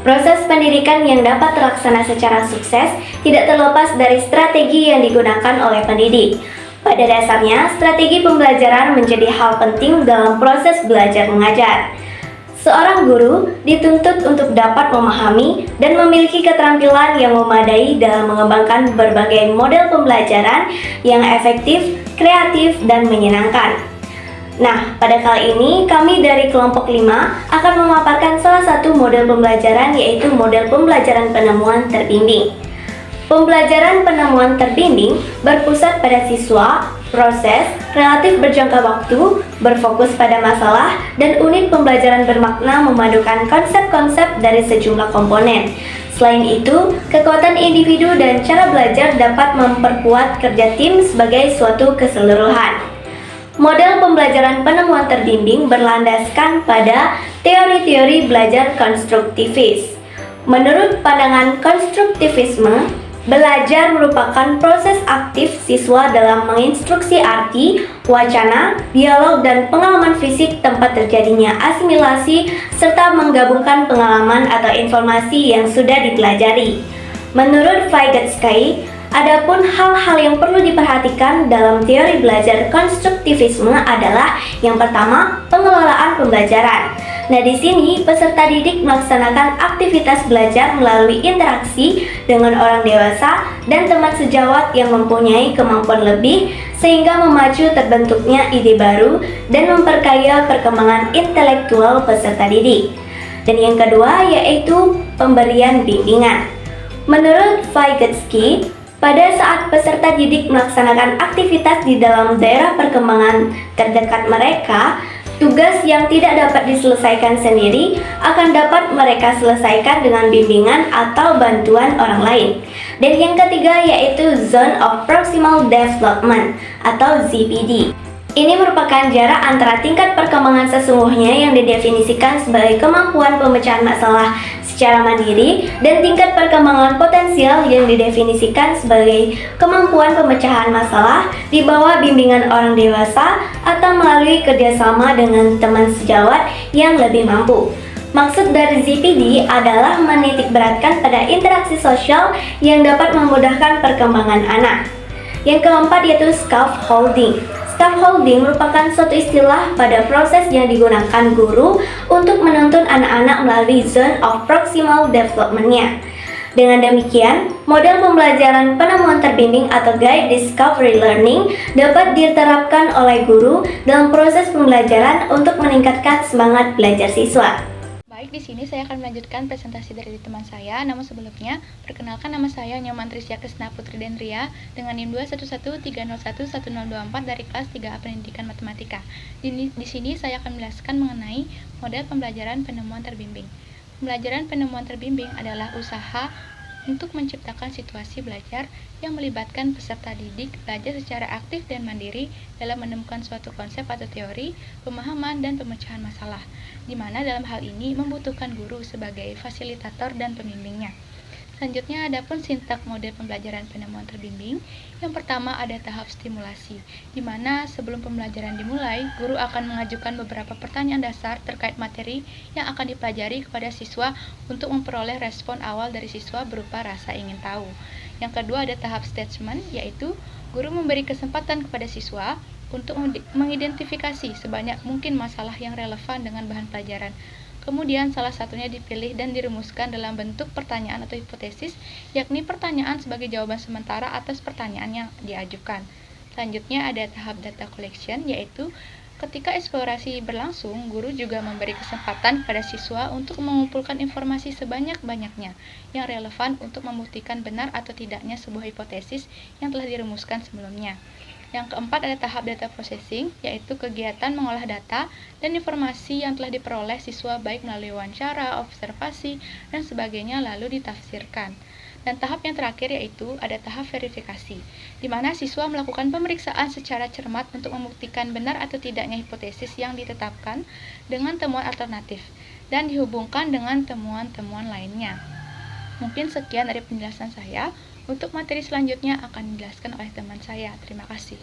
Proses pendidikan yang dapat terlaksana secara sukses tidak terlepas dari strategi yang digunakan oleh pendidik. Pada dasarnya, strategi pembelajaran menjadi hal penting dalam proses belajar mengajar. Seorang guru dituntut untuk dapat memahami dan memiliki keterampilan yang memadai dalam mengembangkan berbagai model pembelajaran yang efektif, kreatif, dan menyenangkan. Nah, pada kali ini kami dari kelompok 5 akan memaparkan salah satu model pembelajaran, yaitu model pembelajaran penemuan terbimbing. Pembelajaran penemuan terbimbing berpusat pada siswa, proses, relatif berjangka waktu, berfokus pada masalah, dan unit pembelajaran bermakna memadukan konsep-konsep dari sejumlah komponen. Selain itu, kekuatan individu dan cara belajar dapat memperkuat kerja tim sebagai suatu keseluruhan. Model pembelajaran penemuan terbimbing berlandaskan pada teori-teori belajar konstruktivis. Menurut pandangan konstruktivisme, belajar merupakan proses aktif siswa dalam menginstruksi arti, wacana, dialog, dan pengalaman fisik tempat terjadinya asimilasi serta menggabungkan pengalaman atau informasi yang sudah dipelajari. Menurut Vygotsky, adapun hal-hal yang perlu diperhatikan dalam teori belajar konstruktivisme adalah yang pertama, pengelolaan pembelajaran. Nah, di sini peserta didik melaksanakan aktivitas belajar melalui interaksi dengan orang dewasa dan teman sejawat yang mempunyai kemampuan lebih sehingga memacu terbentuknya ide baru dan memperkaya perkembangan intelektual peserta didik. Dan yang kedua yaitu pemberian bimbingan. Menurut Vygotsky, pada saat peserta didik melaksanakan aktivitas di dalam daerah perkembangan terdekat mereka, tugas yang tidak dapat diselesaikan sendiri akan dapat mereka selesaikan dengan bimbingan atau bantuan orang lain. Dan yang ketiga yaitu Zone of Proximal Development atau ZPD. Ini merupakan jarak antara tingkat perkembangan sesungguhnya yang didefinisikan sebagai kemampuan pemecahan masalah secara mandiri dan tingkat perkembangan potensial yang didefinisikan sebagai kemampuan pemecahan masalah di bawah bimbingan orang dewasa atau melalui kerjasama dengan teman sejawat yang lebih mampu. Maksud dari ZPD adalah menitikberatkan pada interaksi sosial yang dapat memudahkan perkembangan anak. Yang keempat yaitu scaffolding. Scaffolding merupakan suatu istilah pada proses yang digunakan guru untuk menuntun anak-anak melalui zone of proximal development-nya. Dengan demikian, model pembelajaran penemuan terbimbing atau guide discovery learning dapat diterapkan oleh guru dalam proses pembelajaran untuk meningkatkan semangat belajar siswa. Baik, di sini saya akan melanjutkan presentasi dari teman saya. Namun sebelumnya, perkenalkan nama saya Nyoman Trisya Krisna Putri Dendria dengan NIM 21130111024 dari kelas 3A Pendidikan Matematika. Di sini saya akan menjelaskan mengenai model pembelajaran penemuan terbimbing. Pembelajaran penemuan terbimbing adalah usaha untuk menciptakan situasi belajar yang melibatkan peserta didik belajar secara aktif dan mandiri dalam menemukan suatu konsep atau teori, pemahaman, dan pemecahan masalah, di mana dalam hal ini membutuhkan guru sebagai fasilitator dan pembimbingnya. Selanjutnya, adapun sintak model pembelajaran penemuan terbimbing. Yang pertama ada tahap stimulasi, di mana sebelum pembelajaran dimulai, guru akan mengajukan beberapa pertanyaan dasar terkait materi yang akan dipelajari kepada siswa untuk memperoleh respon awal dari siswa berupa rasa ingin tahu. Yang kedua ada tahap statement, yaitu guru memberi kesempatan kepada siswa untuk mengidentifikasi sebanyak mungkin masalah yang relevan dengan bahan pelajaran. Kemudian salah satunya dipilih dan dirumuskan dalam bentuk pertanyaan atau hipotesis, yakni pertanyaan sebagai jawaban sementara atas pertanyaan yang diajukan. Selanjutnya ada tahap data collection, yaitu ketika eksplorasi berlangsung, guru juga memberi kesempatan kepada siswa untuk mengumpulkan informasi sebanyak-banyaknya yang relevan untuk membuktikan benar atau tidaknya sebuah hipotesis yang telah dirumuskan sebelumnya. Yang keempat ada tahap data processing, yaitu kegiatan mengolah data dan informasi yang telah diperoleh siswa baik melalui wawancara, observasi, dan sebagainya lalu ditafsirkan. Dan tahap yang terakhir yaitu ada tahap verifikasi, di mana siswa melakukan pemeriksaan secara cermat untuk membuktikan benar atau tidaknya hipotesis yang ditetapkan dengan temuan alternatif dan dihubungkan dengan temuan-temuan lainnya. Mungkin sekian dari penjelasan saya. Untuk materi selanjutnya akan dijelaskan oleh teman saya. Terima kasih.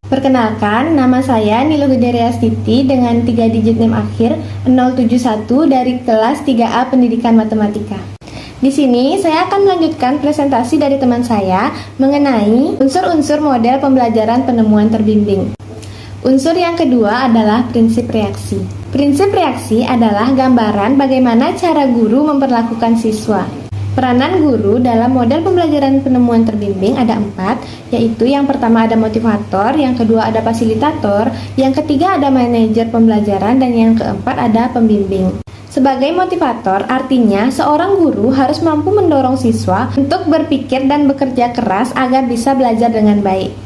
Perkenalkan, nama saya Nilo Gedaria Astiti dengan 3 digit NIM akhir 071 dari kelas 3A Pendidikan Matematika. Di sini saya akan melanjutkan presentasi dari teman saya mengenai unsur-unsur model pembelajaran penemuan terbimbing. Unsur yang kedua adalah prinsip reaksi. Prinsip reaksi adalah gambaran bagaimana cara guru memperlakukan siswa. Peranan guru dalam model pembelajaran penemuan terbimbing ada 4, yaitu yang pertama ada motivator, yang kedua ada fasilitator, yang ketiga ada manajer pembelajaran, dan yang keempat ada pembimbing. Sebagai motivator, artinya seorang guru harus mampu mendorong siswa untuk berpikir dan bekerja keras agar bisa belajar dengan baik.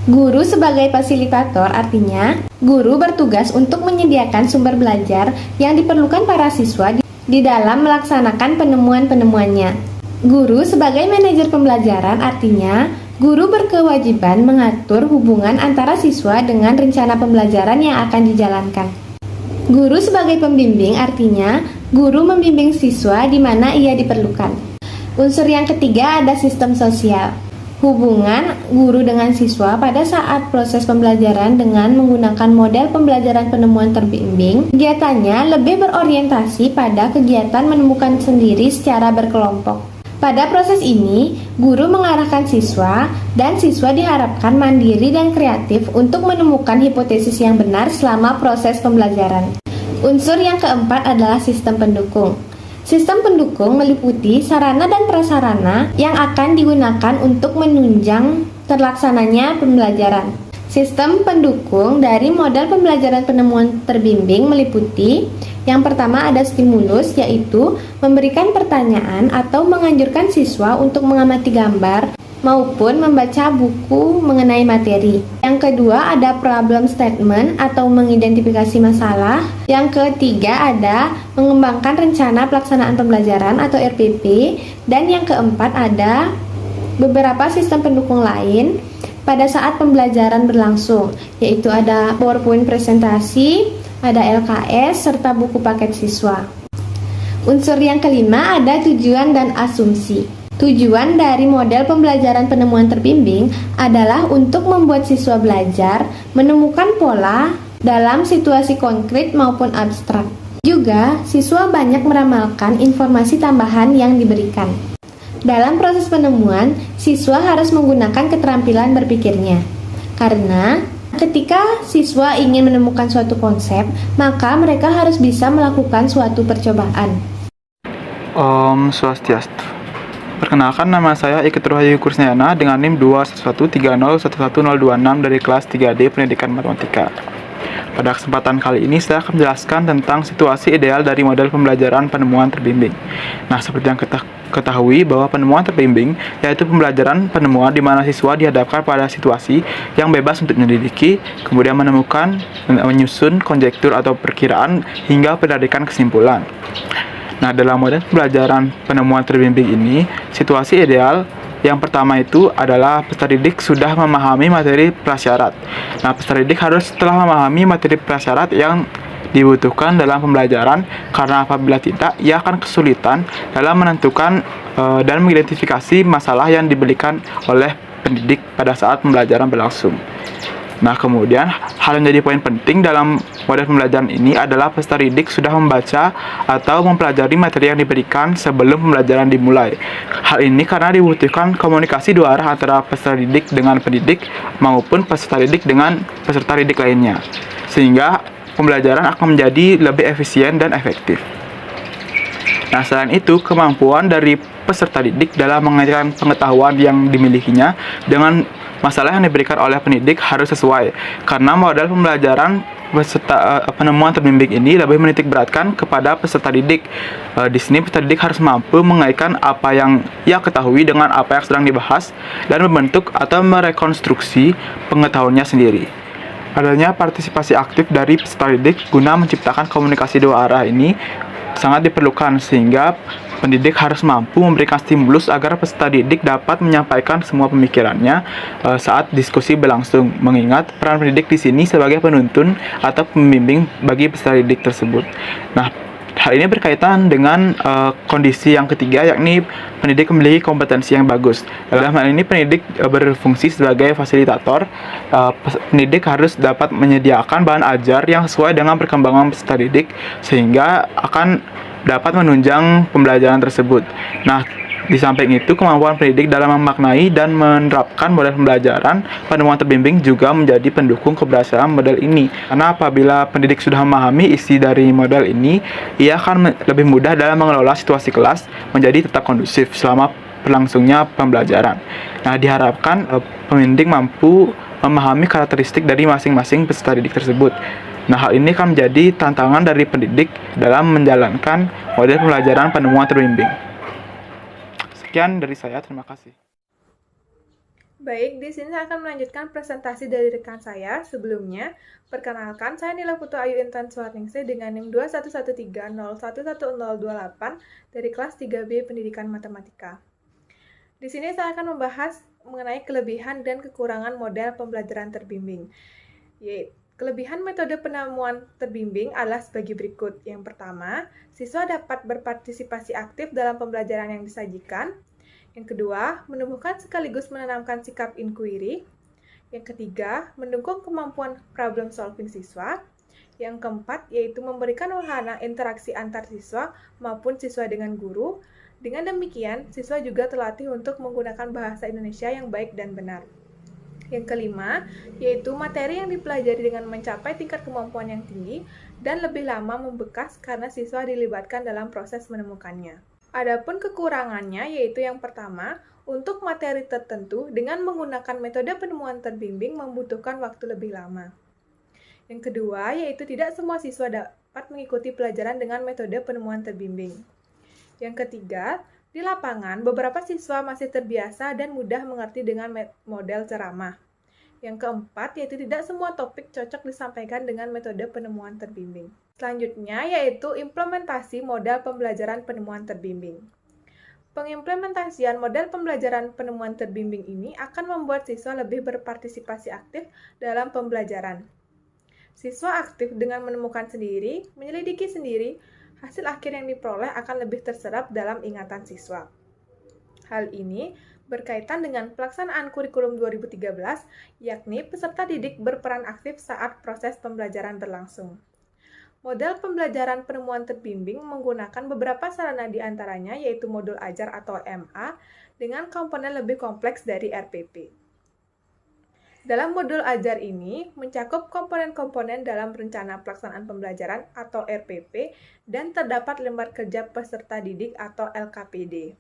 Guru sebagai fasilitator artinya guru bertugas untuk menyediakan sumber belajar yang diperlukan para siswa di dalam melaksanakan penemuan-penemuannya. Guru sebagai manajer pembelajaran artinya guru berkewajiban mengatur hubungan antara siswa dengan rencana pembelajaran yang akan dijalankan. Guru sebagai pembimbing artinya guru membimbing siswa di mana ia diperlukan. Unsur yang ketiga ada sistem sosial. Hubungan guru dengan siswa pada saat proses pembelajaran dengan menggunakan model pembelajaran penemuan terbimbing, kegiatannya lebih berorientasi pada kegiatan menemukan sendiri secara berkelompok. Pada proses ini, guru mengarahkan siswa dan siswa diharapkan mandiri dan kreatif untuk menemukan hipotesis yang benar selama proses pembelajaran. Unsur yang keempat adalah sistem pendukung. Sistem pendukung meliputi sarana dan prasarana yang akan digunakan untuk menunjang terlaksananya pembelajaran. Sistem pendukung dari model pembelajaran penemuan terbimbing meliputi yang pertama ada stimulus, yaitu memberikan pertanyaan atau menganjurkan siswa untuk mengamati gambar maupun membaca buku mengenai materi. Yang kedua ada problem statement atau mengidentifikasi masalah. Yang ketiga ada mengembangkan rencana pelaksanaan pembelajaran atau RPP. Dan yang keempat ada beberapa sistem pendukung lain pada saat pembelajaran berlangsung, yaitu ada PowerPoint presentasi, ada LKS, serta buku paket siswa. Unsur yang kelima ada tujuan dan asumsi. Tujuan dari model pembelajaran penemuan terbimbing adalah untuk membuat siswa belajar menemukan pola dalam situasi konkret maupun abstrak. Juga, siswa banyak meramalkan informasi tambahan yang diberikan. Dalam proses penemuan, siswa harus menggunakan keterampilan berpikirnya. Karena ketika siswa ingin menemukan suatu konsep, maka mereka harus bisa melakukan suatu percobaan. Om Swastiastu. Perkenalkan, nama saya Ikut Ruhayu Kurniana dengan NIM 21130111026 dari kelas 3D Pendidikan Matematika. Pada kesempatan kali ini saya akan menjelaskan tentang situasi ideal dari model pembelajaran penemuan terbimbing. Nah, seperti yang kita ketahui bahwa penemuan terbimbing yaitu pembelajaran penemuan di mana siswa dihadapkan pada situasi yang bebas untuk menyelidiki, kemudian menemukan, menyusun konjektur atau perkiraan hingga penarikan kesimpulan. Nah, dalam model pembelajaran penemuan terbimbing ini, situasi ideal yang pertama itu adalah peserta didik sudah memahami materi prasyarat. Nah, peserta didik harus setelah memahami materi prasyarat yang dibutuhkan dalam pembelajaran, karena apabila tidak, ia akan kesulitan dalam menentukan dan mengidentifikasi masalah yang diberikan oleh pendidik pada saat pembelajaran berlangsung. Nah, kemudian hal yang jadi poin penting dalam model pembelajaran ini adalah peserta didik sudah membaca atau mempelajari materi yang diberikan sebelum pembelajaran dimulai. Hal ini karena dibutuhkan komunikasi dua arah antara peserta didik dengan pendidik maupun peserta didik dengan peserta didik lainnya, sehingga pembelajaran akan menjadi lebih efisien dan efektif. Nah, selain itu, kemampuan dari peserta didik dalam mengaitkan pengetahuan yang dimilikinya dengan masalah yang diberikan oleh pendidik harus sesuai, karena model pembelajaran penemuan terbimbing ini lebih menitik beratkan kepada peserta didik. Di sini peserta didik harus mampu mengaitkan apa yang ia ketahui dengan apa yang sedang dibahas dan membentuk atau merekonstruksi pengetahuannya sendiri. Adanya partisipasi aktif dari peserta didik guna menciptakan komunikasi dua arah ini sangat diperlukan, sehingga pendidik harus mampu memberikan stimulus agar peserta didik dapat menyampaikan semua pemikirannya saat diskusi berlangsung, mengingat peran pendidik di sini sebagai penuntun atau pembimbing bagi peserta didik tersebut. Nah, Hal ini berkaitan dengan kondisi yang ketiga, yakni pendidik memiliki kompetensi yang bagus. Dalam hal ini pendidik berfungsi sebagai fasilitator. Pendidik harus dapat menyediakan bahan ajar yang sesuai dengan perkembangan peserta didik sehingga akan dapat menunjang pembelajaran tersebut. Nah, di samping itu, kemampuan pendidik dalam memaknai dan menerapkan model pembelajaran penemuan terbimbing juga menjadi pendukung keberhasilan model ini. Karena apabila pendidik sudah memahami isi dari model ini, ia akan lebih mudah dalam mengelola situasi kelas menjadi tetap kondusif selama berlangsungnya pembelajaran. Nah, diharapkan pendidik mampu memahami karakteristik dari masing-masing peserta didik tersebut. Nah, hal ini akan menjadi tantangan dari pendidik dalam menjalankan model pembelajaran penemuan terbimbing. Sekian dari saya, terima kasih. Baik, di sini saya akan melanjutkan presentasi dari rekan saya. Sebelumnya, perkenalkan, saya Nila Putu Ayu Intan Suarningsih dengan NIM 21130111028 dari kelas 3B Pendidikan Matematika. Di sini saya akan membahas mengenai kelebihan dan kekurangan model pembelajaran terbimbing. Kelebihan metode penemuan terbimbing adalah sebagai berikut. Yang pertama, siswa dapat berpartisipasi aktif dalam pembelajaran yang disajikan. Yang kedua, menumbuhkan sekaligus menanamkan sikap inquiry. Yang ketiga, mendukung kemampuan problem solving siswa. Yang keempat, yaitu memberikan wahana interaksi antar siswa maupun siswa dengan guru. Dengan demikian, siswa juga terlatih untuk menggunakan bahasa Indonesia yang baik dan benar. Yang kelima, yaitu materi yang dipelajari dengan mencapai tingkat kemampuan yang tinggi dan lebih lama membekas karena siswa dilibatkan dalam proses menemukannya. Adapun kekurangannya yaitu yang pertama, untuk materi tertentu dengan menggunakan metode penemuan terbimbing membutuhkan waktu lebih lama. Yang kedua, yaitu tidak semua siswa dapat mengikuti pelajaran dengan metode penemuan terbimbing. Yang ketiga, di lapangan, beberapa siswa masih terbiasa dan mudah mengerti dengan model ceramah. Yang keempat, yaitu tidak semua topik cocok disampaikan dengan metode penemuan terbimbing. Selanjutnya, yaitu implementasi model pembelajaran penemuan terbimbing. Pengimplementasian model pembelajaran penemuan terbimbing ini akan membuat siswa lebih berpartisipasi aktif dalam pembelajaran. Siswa aktif dengan menemukan sendiri, menyelidiki sendiri, hasil akhir yang diperoleh akan lebih terserap dalam ingatan siswa. Hal ini berkaitan dengan pelaksanaan kurikulum 2013, yakni peserta didik berperan aktif saat proses pembelajaran berlangsung. Model pembelajaran penemuan terbimbing menggunakan beberapa sarana di antaranya, yaitu modul ajar atau MA, dengan komponen lebih kompleks dari RPP. Dalam modul ajar ini, mencakup komponen-komponen dalam rencana pelaksanaan pembelajaran atau RPP dan terdapat lembar kerja peserta didik atau LKPD.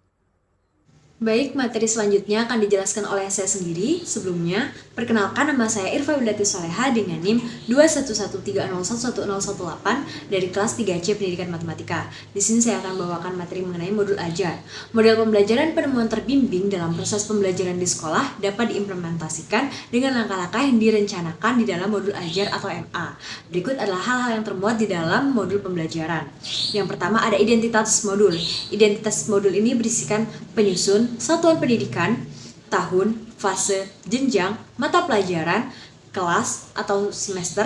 Baik, materi selanjutnya akan dijelaskan oleh saya sendiri. Sebelumnya, perkenalkan nama saya Irfa Windati Soleha dengan NIM 21130111018 dari kelas 3C Pendidikan Matematika. Di sini saya akan membawakan materi mengenai modul ajar. Model pembelajaran penemuan terbimbing dalam proses pembelajaran di sekolah dapat diimplementasikan dengan langkah-langkah yang direncanakan di dalam modul ajar atau MA. Berikut adalah hal-hal yang termuat di dalam modul pembelajaran. Yang pertama ada identitas modul. Identitas modul ini berisikan penyusun, satuan pendidikan, tahun, fase, jenjang, mata pelajaran, kelas atau semester,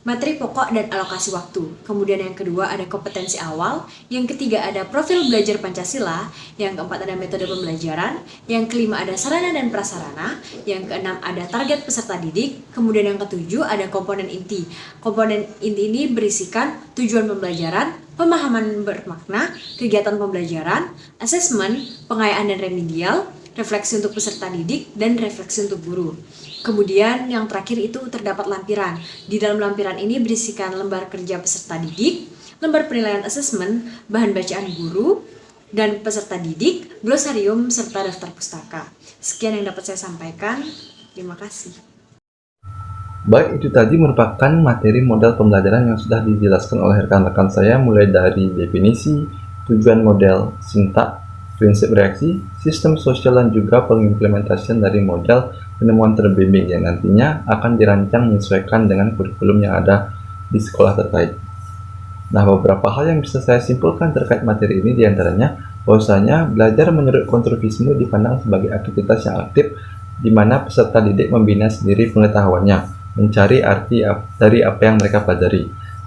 materi pokok dan alokasi waktu. Kemudian yang kedua ada kompetensi awal, yang ketiga ada profil belajar Pancasila, yang keempat ada metode pembelajaran, yang kelima ada sarana dan prasarana, yang keenam ada target peserta didik, kemudian yang ketujuh ada komponen inti. Komponen inti ini berisikan tujuan pembelajaran, pemahaman bermakna, kegiatan pembelajaran, asesmen, pengayaan dan remedial, refleksi untuk peserta didik, dan refleksi untuk guru. Kemudian yang terakhir itu terdapat lampiran. Di dalam lampiran ini berisikan lembar kerja peserta didik, lembar penilaian asesmen, bahan bacaan guru, dan peserta didik, glosarium, serta daftar pustaka. Sekian yang dapat saya sampaikan. Terima kasih. Baik, itu tadi merupakan materi model pembelajaran yang sudah dijelaskan oleh rekan-rekan saya mulai dari definisi, tujuan model, sintak, prinsip reaksi, sistem sosial, dan juga pengimplementasian dari model penemuan terbimbing yang nantinya akan dirancang menyesuaikan dengan kurikulum yang ada di sekolah terkait. Nah, beberapa hal yang bisa saya simpulkan terkait materi ini diantaranya bahwasanya belajar menurut konstruksiisme dipandang sebagai aktivitas yang aktif di mana peserta didik membina sendiri pengetahuannya, mencari arti dari apa yang mereka pelajari.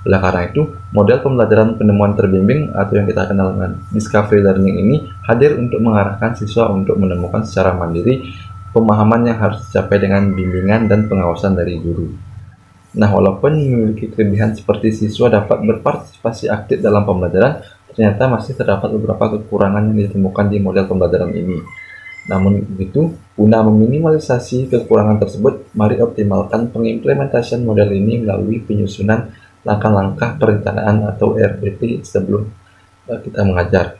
Oleh karena itu, model pembelajaran penemuan terbimbing atau yang kita kenal dengan discovery learning ini hadir untuk mengarahkan siswa untuk menemukan secara mandiri pemahaman yang harus dicapai dengan bimbingan dan pengawasan dari guru. Nah, walaupun memiliki kelebihan seperti siswa dapat berpartisipasi aktif dalam pembelajaran, ternyata masih terdapat beberapa kekurangan yang ditemukan di model pembelajaran ini. Namun begitu, guna meminimalisasi kekurangan tersebut, mari optimalkan pengimplementasian model ini melalui penyusunan langkah-langkah perencanaan atau RPP sebelum kita mengajar.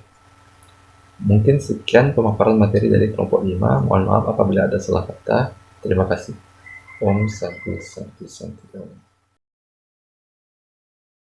Mungkin sekian pemaparan materi dari kelompok 5. Mohon maaf apabila ada salah kata. Terima kasih. Om Santi Santi Santi.